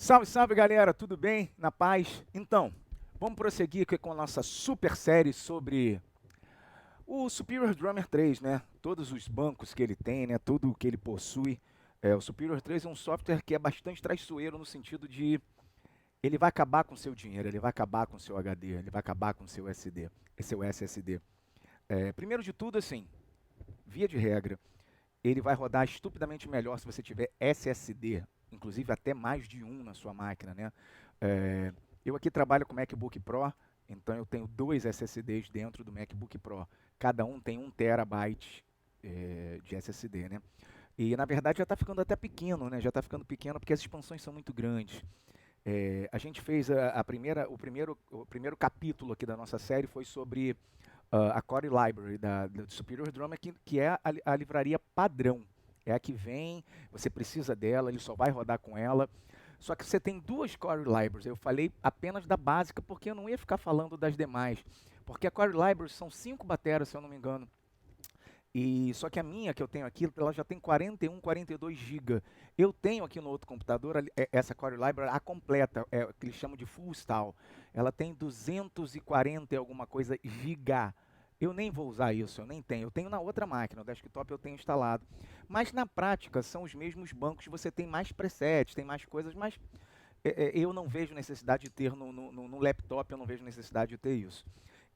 Salve, salve galera, tudo bem? Na paz? Então, vamos prosseguir aqui com a nossa super série sobre o Superior Drummer 3, né? Todos os bancos que ele tem, né? Tudo o que ele possui. O Superior 3 é um software que é bastante traiçoeiro no sentido de ele vai acabar com o seu dinheiro, ele vai acabar com o seu HD, ele vai acabar com o seu SD, seu SSD. Primeiro de tudo, assim, via de regra, ele vai rodar estupidamente melhor se você tiver SSD, inclusive até mais de um na sua máquina, né? É, eu aqui trabalho com MacBook Pro, então eu tenho dois SSDs dentro do MacBook Pro. Cada um tem 1 TB de SSD, né? E na verdade já está ficando até pequeno, né? Já está ficando pequeno porque as expansões são muito grandes. A gente fez o primeiro capítulo aqui da nossa série foi sobre a Core Library do Superior Drummer, que é a livraria padrão. É a que vem, você precisa dela, ele só vai rodar com ela. Só que você tem duas Core Libraries. Eu falei apenas da básica, porque eu não ia ficar falando das demais. Porque a Core Library são 5 bateras, se eu não me engano. E só que a minha que eu tenho aqui, ela já tem 41, 42 GB. Eu tenho aqui no outro computador essa Core Library a completa, é o que eles chamam de full install. Ela tem 240 e alguma coisa giga. Eu nem vou usar isso, eu nem tenho. Eu tenho na outra máquina, o desktop eu tenho instalado. Mas na prática são os mesmos bancos, você tem mais presets, tem mais coisas, mas eu não vejo necessidade de ter no laptop, eu não vejo necessidade de ter isso.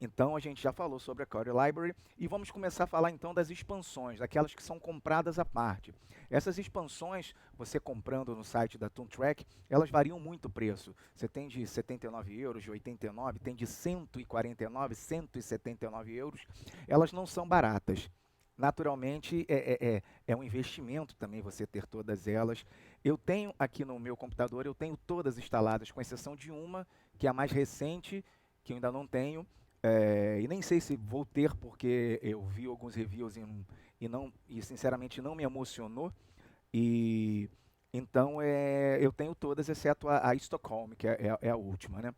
Então a gente já falou sobre a Core Library e vamos começar a falar então das expansões, daquelas que são compradas à parte. Essas expansões, você comprando no site da Toontrack, elas variam muito o preço. Você tem de 79 euros, de 89, tem de 149, 179 euros. Elas não são baratas. Naturalmente, é um investimento também você ter todas elas. Eu tenho aqui no meu computador, eu tenho todas instaladas, com exceção de uma, que é a mais recente, que eu ainda não tenho. E nem sei se vou ter, porque eu vi alguns reviews e sinceramente não me emocionou. E então eu tenho todas, exceto a Stockholm, que é a última, né?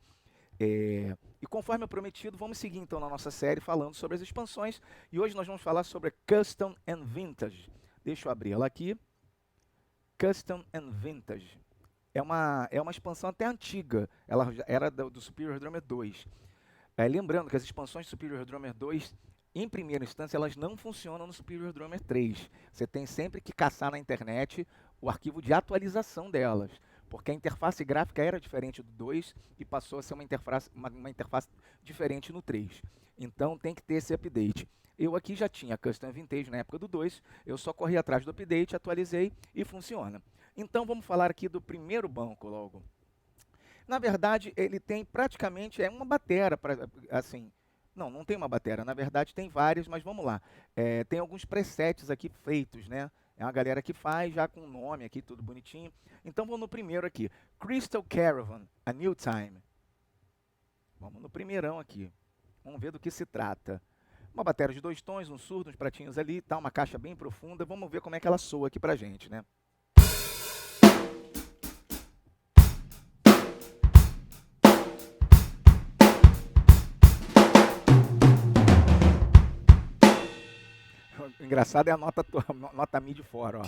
E conforme eu prometido, vamos seguir então na nossa série falando sobre as expansões. E hoje nós vamos falar sobre a Custom and Vintage. Deixa eu abrir ela aqui. Custom and Vintage. É uma expansão até antiga. Ela já era do Superior Drummer 2. Lembrando que as expansões do Superior Drummer 2, em primeira instância, elas não funcionam no Superior Drummer 3. Você tem sempre que caçar na internet o arquivo de atualização delas, porque a interface gráfica era diferente do 2 e passou a ser uma interface diferente no 3. Então tem que ter esse update. Eu aqui já tinha Custom Vintage na época do 2, eu só corri atrás do update, atualizei e funciona. Então vamos falar aqui do primeiro banco logo. Na verdade, ele tem praticamente uma batera, assim. Não tem uma batera. Na verdade, tem várias, mas vamos lá. Tem alguns presets aqui feitos, né? É uma galera que faz já com o nome aqui, tudo bonitinho. Então vamos no primeiro aqui. Crystal Caravan, A New Time. Vamos no primeirão aqui. Vamos ver do que se trata. Uma bateria de 2 tons, um surdo, uns pratinhos ali, tá? Uma caixa bem profunda. Vamos ver como é que ela soa aqui pra gente, né? O engraçado é a nota Mi de fora, ó.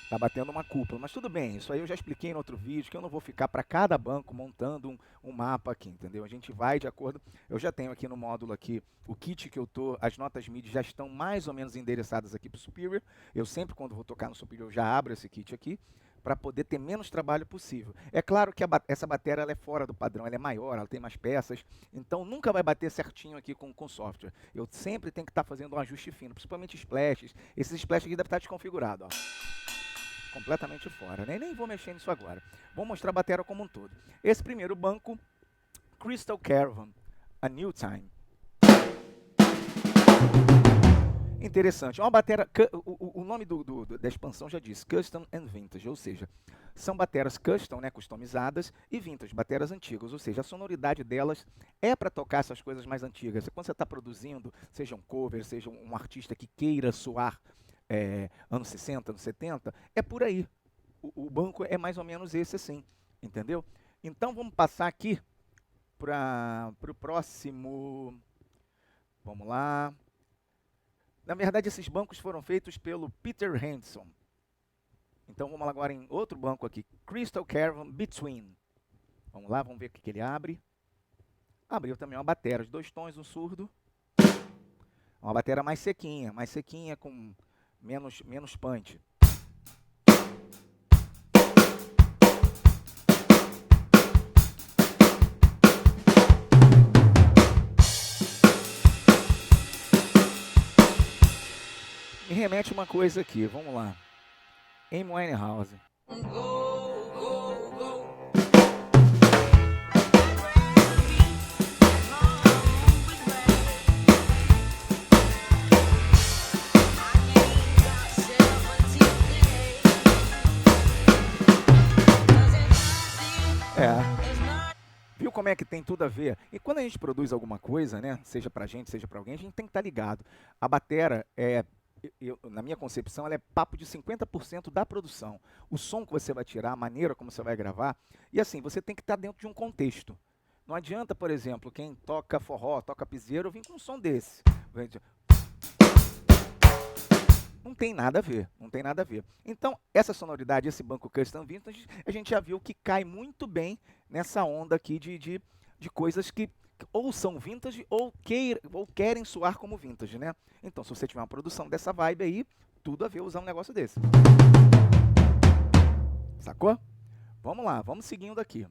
Tá batendo uma cúpula, mas tudo bem, isso aí eu já expliquei no outro vídeo, que eu não vou ficar para cada banco montando um mapa aqui, entendeu? A gente vai de acordo, eu já tenho aqui no módulo aqui, o kit que eu tô, as notas MIDI já estão mais ou menos endereçadas aqui para o Superior, eu sempre quando vou tocar no Superior já abro esse kit aqui, para poder ter menos trabalho possível. É claro que essa bateria ela é fora do padrão, ela é maior, ela tem mais peças, então nunca vai bater certinho aqui com software. Eu sempre tenho que estar fazendo um ajuste fino, principalmente splashes, esses splashes aqui devem estar desconfigurados, ó, completamente fora, né? Nem vou mexer nisso agora. Vou mostrar a bateria como um todo. Esse primeiro banco, Crystal Caravan, A New Time. Interessante. Uma bateria, o nome da expansão já diz, Custom and Vintage, ou seja, são baterias custom, né, customizadas, e vintage, baterias antigas, ou seja, a sonoridade delas é para tocar essas coisas mais antigas. Quando você está produzindo, seja um cover, seja um artista que queira soar anos 60, anos 70, é por aí. O banco é mais ou menos esse assim, entendeu? Então vamos passar aqui para o próximo. Vamos lá. Na verdade, esses bancos foram feitos pelo Peter Henderson. Então vamos lá agora em outro banco aqui, Crystal Caravan Between. Vamos lá, vamos ver o que ele abre. Abriu também uma bateria de 2 tons, um surdo. Uma bateria mais sequinha, com menos punch. Me remete uma coisa aqui, vamos lá. Amy Winehouse. Viu como é que tem tudo a ver? E quando a gente produz alguma coisa, né, seja pra gente, seja pra alguém, a gente tem que estar ligado. A batera na minha concepção, ela é papo de 50% da produção. O som que você vai tirar, a maneira como você vai gravar, e assim, você tem que estar dentro de um contexto. Não adianta, por exemplo, quem toca forró, toca piseiro, vir com um som desse. Não tem nada a ver, não tem nada a ver. Então, essa sonoridade, esse banco Custom Vintage, a gente já viu que cai muito bem nessa onda aqui de coisas que ou são vintage ou querem soar como vintage, né? Então, se você tiver uma produção dessa vibe aí, tudo a ver usar um negócio desse. Sacou? Vamos lá, vamos seguindo aqui.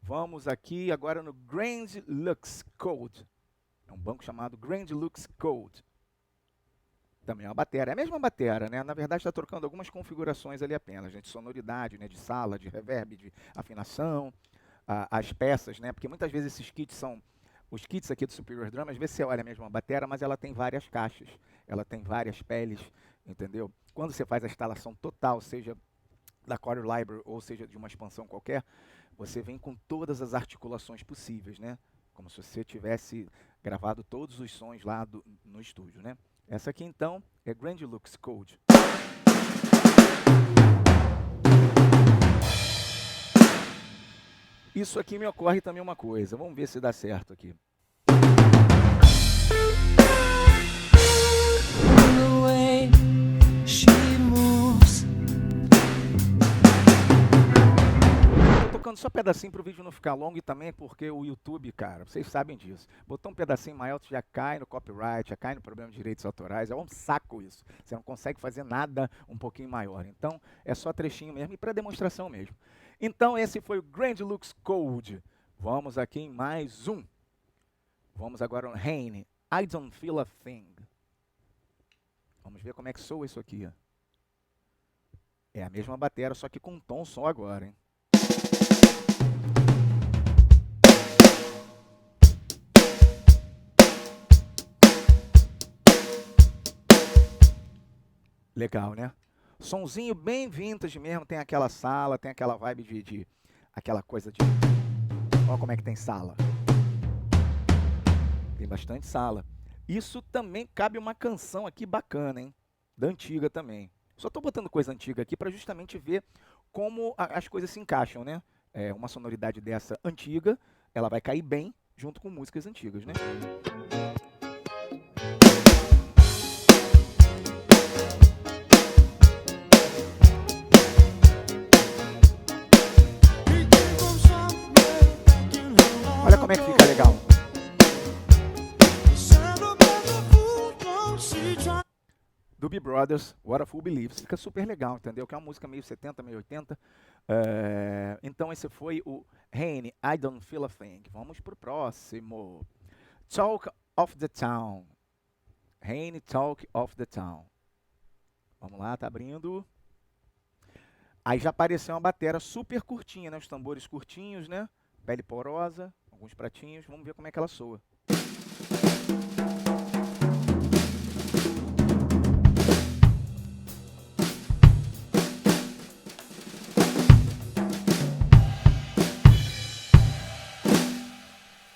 Vamos aqui agora no Grand Lux Code. É um banco chamado Grand Lux Code. Também é uma bateria, é a mesma bateria, né? Na verdade está trocando algumas configurações ali apenas, né? De sonoridade, né? De sala, de reverb, de afinação, as peças, né? Porque muitas vezes esses kits são, os kits aqui do Superior Drum, às vezes você olha a mesma bateria, mas ela tem várias caixas, ela tem várias peles, entendeu? Quando você faz a instalação total, seja da Core Library ou seja de uma expansão qualquer, você vem com todas as articulações possíveis, né? Como se você tivesse gravado todos os sons lá no estúdio, né? Essa aqui, então, é Grand Lux Code. Isso aqui me ocorre também uma coisa. Vamos ver se dá certo aqui. Tocando só pedacinho para o vídeo não ficar longo e também porque o YouTube, cara, vocês sabem disso. Botou um pedacinho maior, já cai no copyright, já cai no problema de direitos autorais. É um saco isso. Você não consegue fazer nada um pouquinho maior. Então, é só trechinho mesmo e para demonstração mesmo. Então, esse foi o Grand Lux Code. Vamos aqui em mais um. Vamos agora no Haine. I Don't Feel a Thing. Vamos ver como é que soa isso aqui. É a mesma bateria, só que com um tom só agora, hein? Legal, né? Sonzinho bem vintage mesmo, tem aquela sala, tem aquela vibe aquela coisa de... Olha como é que tem sala. Tem bastante sala. Isso também cabe uma canção aqui bacana, hein? Da antiga também. Só tô botando coisa antiga aqui para justamente ver como as coisas se encaixam, né? Uma sonoridade dessa antiga, ela vai cair bem junto com músicas antigas, né? Olha como é que fica legal. Doobie Brothers, What a Fool Believes. Fica super legal, entendeu? Que é uma música meio 70, meio 80. Então esse foi o Haine, I Don't Feel a Thing. Vamos pro próximo. Talk of the Town. Haine, Talk of the Town. Vamos lá, tá abrindo. Aí já apareceu uma bateria super curtinha, né? Os tambores curtinhos, né? Pele porosa, alguns pratinhos. Vamos ver como é que ela soa.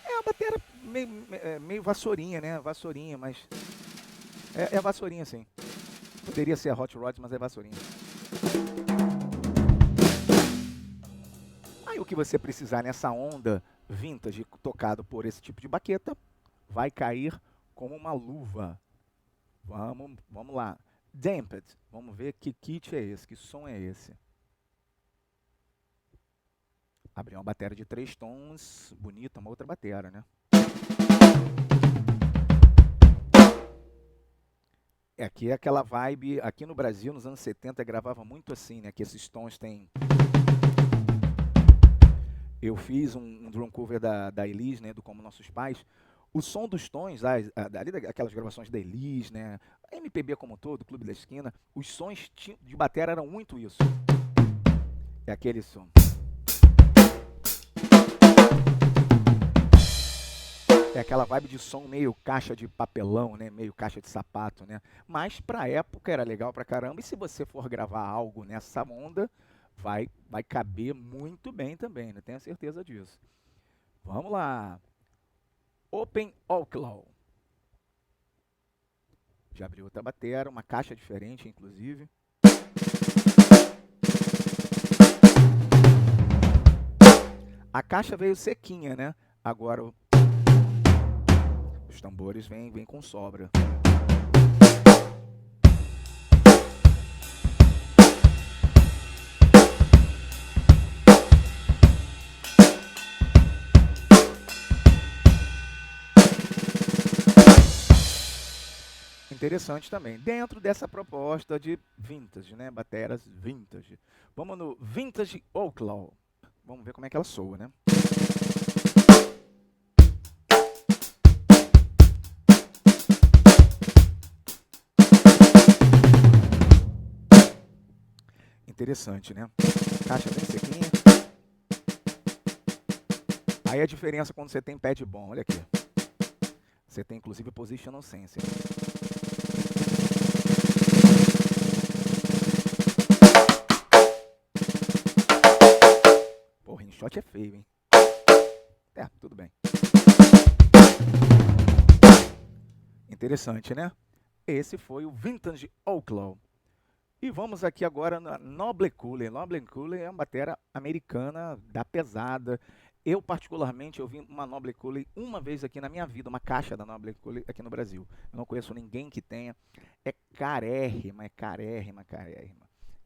É uma bateria meio vassourinha, né? Vassourinha, mas... É vassourinha, sim. Poderia ser a Hot Rods, mas é vassourinha. Aí o que você precisar nessa onda vintage tocado por esse tipo de baqueta vai cair como uma luva. Vamos lá. Damped. Vamos ver que kit é esse, que som é esse. Abri uma bateria de 3 tons, bonita, uma outra bateria, né? Aqui é aquela vibe, aqui no Brasil, nos anos 70, gravava muito assim, né? Que esses tons tem... Eu fiz um drum cover da Elis, né? Do Como Nossos Pais. O som dos tons, aquelas gravações da Elis, né? A MPB como um todo, Clube da Esquina, os sons de bateria eram muito isso. É aquele som. É aquela vibe de som meio caixa de papelão, né? Meio caixa de sapato, né? Mas pra época era legal pra caramba. E se você for gravar algo nessa onda, vai caber muito bem também, né? Tenho certeza disso. Vamos lá. Open Outlaw. Já abriu outra bateria, uma caixa diferente, inclusive. A caixa veio sequinha, né? Agora os tambores vêm com sobra. Interessante também, dentro dessa proposta de vintage, né? Baterias vintage. Vamos no Vintage Outlaw. Vamos ver como é que ela soa, né? Interessante, né? Caixa bem sequinha. Aí a diferença quando você tem pad bom, olha aqui. Você tem inclusive Positional Sense. Pô, o rimshot é feio, hein? É, tudo bem. Interessante, né? Esse foi o Vintage Outlaw. E vamos aqui agora na Noble Cooler. Noble Cooler é uma bateria americana da pesada. Eu, particularmente, ouvi uma Noble Cooler uma vez aqui na minha vida, uma caixa da Noble Cooler aqui no Brasil. Eu não conheço ninguém que tenha. É carérrima, carérrima.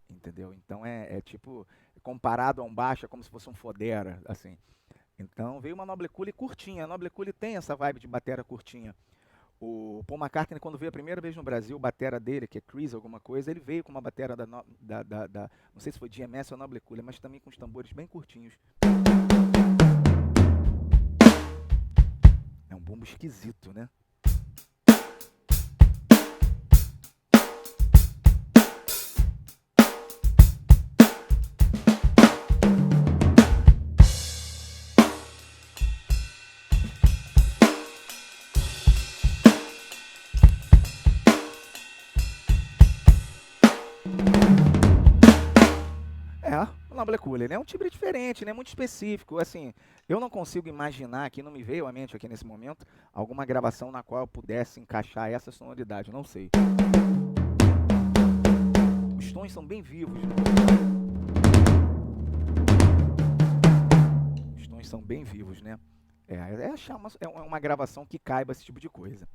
Entendeu? Então é tipo, comparado a um baixo, é como se fosse um Fodera, assim. Então veio uma Noble Cooler curtinha. A Noble Cooler tem essa vibe de bateria curtinha. O Paul McCartney, quando veio a primeira vez no Brasil, a batera dele, que é Chris alguma coisa, ele veio com uma batera não sei se foi GMS ou Noble Cooler, mas também com os tambores bem curtinhos. É um bumbo esquisito, né? O Noble Cooler, né? É um timbre diferente, né? Muito específico. Assim, eu não consigo imaginar, aqui não me veio à mente aqui nesse momento, alguma gravação na qual eu pudesse encaixar essa sonoridade. Não sei. Os tons são bem vivos. Os tons são bem vivos, né? É uma gravação que caiba esse tipo de coisa.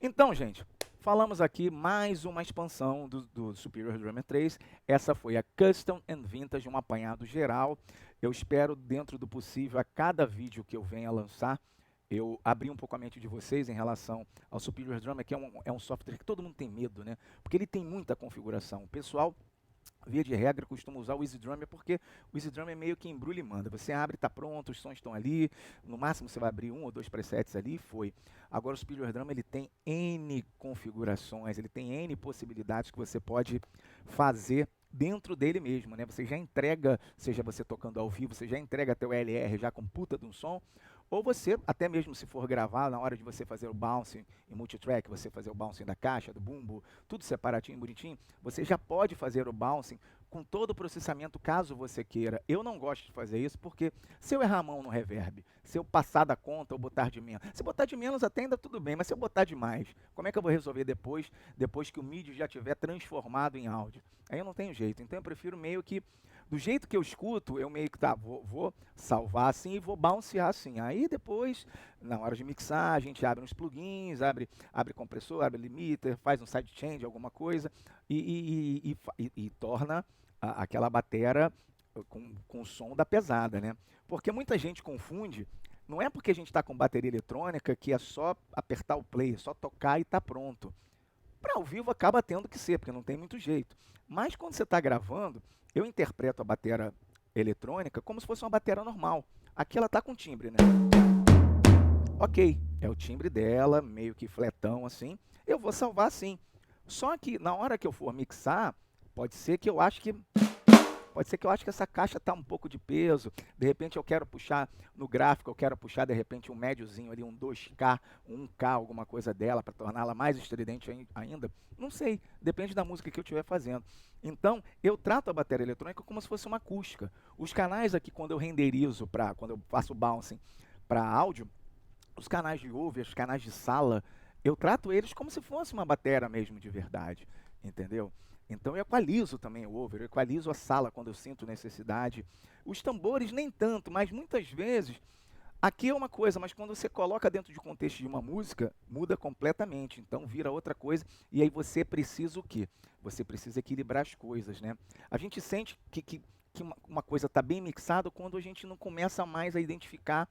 Então, gente, falamos aqui mais uma expansão do Superior Drummer 3. Essa foi a Custom and Vintage, um apanhado geral. Eu espero, dentro do possível, a cada vídeo que eu venha lançar, eu abrir um pouco a mente de vocês em relação ao Superior Drummer, que é um software que todo mundo tem medo, né? Porque ele tem muita configuração. O pessoal, via de regra, costuma usar o Easy Drummer porque o Easy Drummer é meio que embrulha e manda. Você abre, está pronto, os sons estão ali. No máximo você vai abrir 1 ou 2 presets ali e foi. Agora o Superior Drummer ele tem N configurações, ele tem N possibilidades que você pode fazer dentro dele mesmo, né? Você já entrega, seja você tocando ao vivo, você já entrega até o LR já com puta de um som, ou você, até mesmo se for gravar, na hora de você fazer o bouncing em multitrack, você fazer o bouncing da caixa, do bumbo, tudo separatinho, bonitinho, você já pode fazer o bouncing com todo o processamento, caso você queira. Eu não gosto de fazer isso, porque se eu errar a mão no reverb, se eu passar da conta ou botar de menos, se botar de menos até ainda tudo bem, mas se eu botar demais, como é que eu vou resolver depois que o MIDI já estiver transformado em áudio? Aí eu não tenho jeito, então eu prefiro meio que do jeito que eu escuto, eu meio que vou salvar assim e vou bouncear assim. Aí depois, na hora de mixar, a gente abre uns plugins, abre compressor, abre limiter, faz um sidechain, alguma coisa e torna aquela batera com o som da pesada, né? Porque muita gente confunde, não é porque a gente está com bateria eletrônica que é só apertar o play, é só tocar e tá pronto. Para ao vivo acaba tendo que ser, porque não tem muito jeito. Mas quando você está gravando, eu interpreto a bateria eletrônica como se fosse uma bateria normal. Aqui ela está com timbre, né? Ok, é o timbre dela, meio que fletão assim. Eu vou salvar assim. Só que na hora que eu for mixar, pode ser que eu acho que essa caixa está um pouco de peso, de repente eu quero puxar no gráfico, eu quero puxar de repente um médiozinho ali, um 2K, um 1K, alguma coisa dela, para torná-la mais estridente ainda. Não sei, depende da música que eu estiver fazendo. Então, eu trato a bateria eletrônica como se fosse uma acústica. Os canais aqui, quando eu renderizo, quando eu faço bouncing para áudio, os canais de over, os canais de sala, eu trato eles como se fosse uma bateria mesmo de verdade, entendeu? Então eu equalizo também o over, eu equalizo a sala quando eu sinto necessidade. Os tambores nem tanto, mas muitas vezes, aqui é uma coisa, mas quando você coloca dentro de contexto de uma música, muda completamente, então vira outra coisa, e aí você precisa o quê? Você precisa equilibrar as coisas, né? A gente sente que uma coisa está bem mixada quando a gente não começa mais a identificar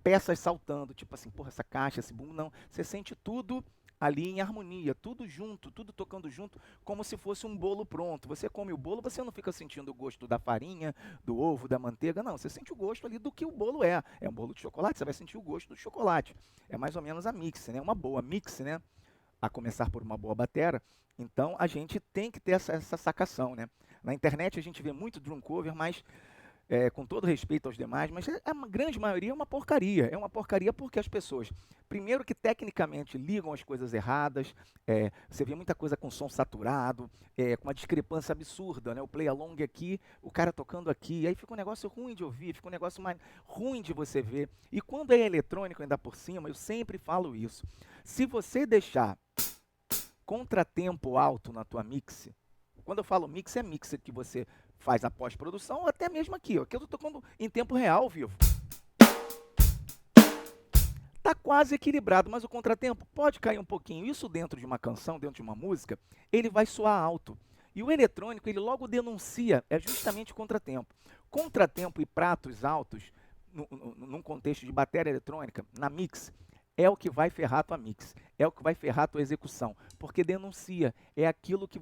peças saltando, tipo assim, porra, essa caixa, esse boom, não. Você sente tudo ali em harmonia, tudo junto, tudo tocando junto, como se fosse um bolo pronto. Você come o bolo, você não fica sentindo o gosto da farinha, do ovo, da manteiga, não. Você sente o gosto ali do que o bolo é. É um bolo de chocolate, você vai sentir o gosto do chocolate. É mais ou menos a mix, né? Uma boa mix, né? A começar por uma boa batera. Então, a gente tem que ter essa sacação, né? Na internet a gente vê muito drum cover, mas com todo respeito aos demais, mas a grande maioria é uma porcaria. É uma porcaria porque as pessoas, primeiro que tecnicamente ligam as coisas erradas, você vê muita coisa com som saturado, com uma discrepância absurda, né? O play along aqui, o cara tocando aqui, aí fica um negócio ruim de ouvir, fica um negócio mais ruim de você ver. E quando é eletrônico ainda por cima, eu sempre falo isso. Se você deixar contratempo alto na tua mix, quando eu falo mix, é mixer que você faz a pós-produção, ou até mesmo aqui, ó, que eu estou tocando em tempo real, vivo. Tá quase equilibrado, mas o contratempo pode cair um pouquinho. Isso dentro de uma canção, dentro de uma música, ele vai soar alto. E o eletrônico, ele logo denuncia, é justamente o contratempo. Contratempo e pratos altos, num contexto de bateria eletrônica, na mix, é o que vai ferrar a tua mix, é o que vai ferrar a tua execução, porque denuncia, é aquilo que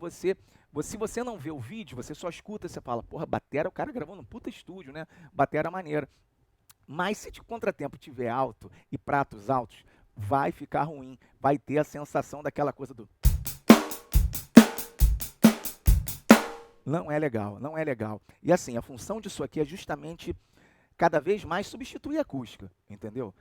se você não vê o vídeo, você só escuta, você fala, porra, batera, o cara gravou num puta estúdio, né, batera maneira. Mas se o contratempo tiver alto e pratos altos, vai ficar ruim, vai ter a sensação daquela coisa do... Não é legal, não é legal. E assim, a função disso aqui é justamente cada vez mais substituir a acústica, entendeu?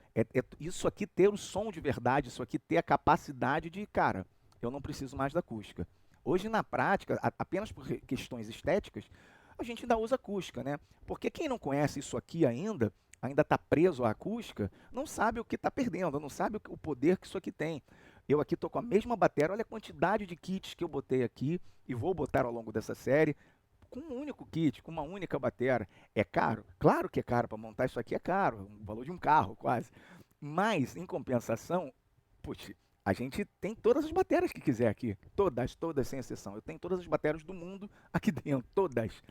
Isso aqui ter o som de verdade, isso aqui ter a capacidade de, cara, eu não preciso mais da acústica. Hoje, na prática, apenas por questões estéticas, a gente ainda usa acústica, né? Porque quem não conhece isso aqui ainda está preso à acústica, não sabe o que está perdendo, não sabe o poder que isso aqui tem. Eu aqui estou com a mesma bateria, olha a quantidade de kits que eu botei aqui e vou botar ao longo dessa série, com um único kit, com uma única bateria. É caro? Claro que é caro, para montar isso aqui é caro, o valor de um carro quase. Mas, em compensação, putz, a gente tem todas as baterias que quiser aqui, todas, sem exceção. Eu tenho todas as baterias do mundo aqui dentro, todas,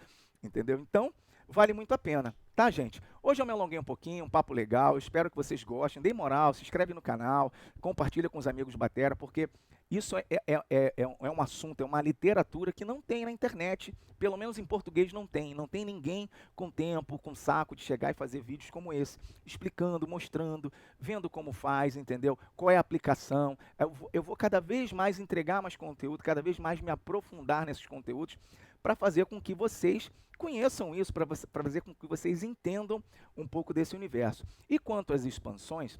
entendeu? Então, vale muito a pena, tá, gente? Hoje eu me alonguei um pouquinho, um papo legal, espero que vocês gostem. Dê moral, se inscreve no canal, compartilha com os amigos batera, porque isso é um assunto, é uma literatura que não tem na internet, pelo menos em português não tem. Não tem ninguém com tempo, com saco de chegar e fazer vídeos como esse, explicando, mostrando, vendo como faz, entendeu? Qual é a aplicação. Eu vou cada vez mais entregar mais conteúdo, cada vez mais me aprofundar nesses conteúdos, para fazer com que vocês conheçam isso, para fazer com que vocês entendam um pouco desse universo. E quanto às expansões,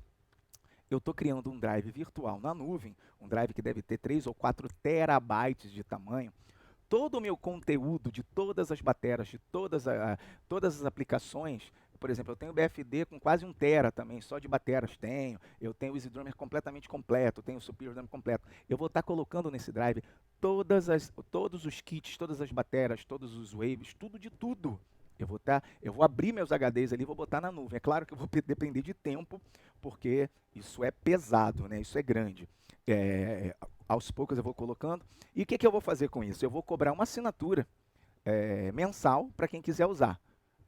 eu estou criando um drive virtual na nuvem, um drive que deve ter 3 ou 4 terabytes de tamanho. Todo o meu conteúdo de todas as baterias, de todas as aplicações, por exemplo, eu tenho BFD com quase 1 TB também, só de bateras tenho. Eu tenho o Easy Drummer completamente completo, tenho o Superior Drummer completo. Eu vou estar colocando nesse drive todos os kits, todas as bateras, todos os waves, tudo de tudo. Eu vou abrir meus HDs ali e vou botar na nuvem. É claro que eu vou depender de tempo, porque isso é pesado, né? Isso é grande. Aos poucos eu vou colocando. E o que eu vou fazer com isso? Eu vou cobrar uma assinatura mensal para quem quiser usar,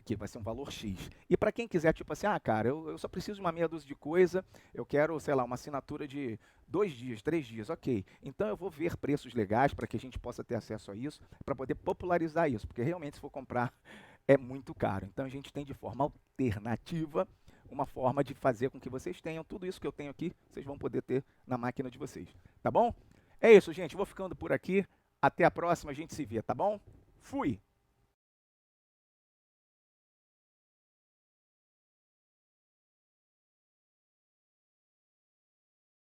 que vai ser um valor X. E para quem quiser, tipo assim, cara, eu só preciso de uma meia dúzia de coisa, eu quero, sei lá, uma assinatura de 2 dias, 3 dias, ok. Então eu vou ver preços legais para que a gente possa ter acesso a isso, para poder popularizar isso, porque realmente se for comprar é muito caro. Então a gente tem de forma alternativa uma forma de fazer com que vocês tenham tudo isso que eu tenho aqui, vocês vão poder ter na máquina de vocês, tá bom? É isso, gente, vou ficando por aqui. Até a próxima, a gente se vê, tá bom? Fui!